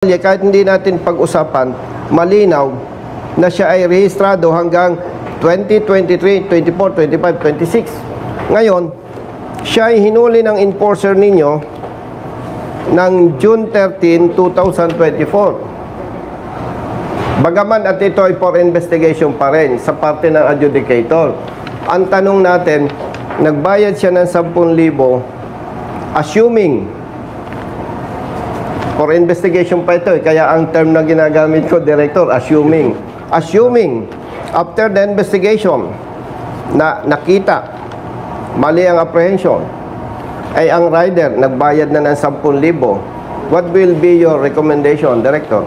kahit hindi natin pag-usapan, malinaw na siya ay rehistrado hanggang 2023, 24, 25, 26. Ngayon, siya ay hinuli ng enforcer ninyo ng June 13, 2024. Bagaman at ito ay for investigation pa rin sa parte ng adjudicator. Ang tanong natin, nagbayad siya ng 10,000 assuming for investigation pa ito, kaya ang term na ginagamit ko, Director, assuming after the investigation na nakita mali ang apprehension ay ang rider nagbayad na ng 10,000, what will be your recommendation, Director?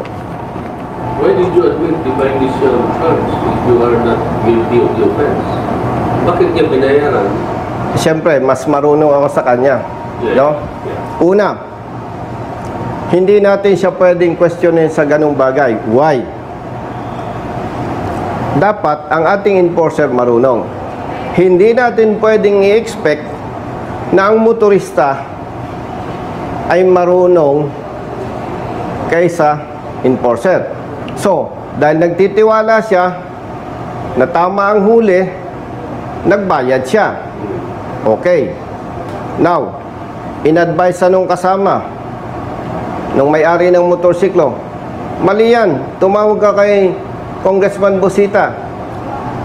Why did you admit the initial charge if you are not guilty of the offense? Bakit niya binayaran? Siyempre, mas marunong ako sa kanya. Yeah. No? Yeah. Una, hindi natin siya pwedeng questionin sa ganung bagay. Why? Dapat ang ating enforcer marunong. Hindi natin pwedeng i-expect na ang motorista ay marunong kaysa enforcer. So, dahil nagtitiwala siya na tama ang huli, nagbayad siya. Okay. Now, in-advise sa nung kasama, nung may-ari ng motorsiklo, mali yan, tumawag ka kay Congressman Busita.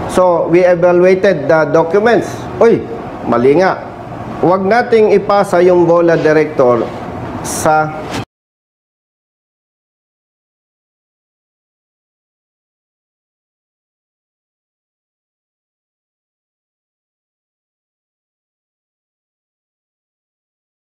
So, we evaluated the documents. Uy, mali nga. Huwag nating ipasa yung bola, Director, sa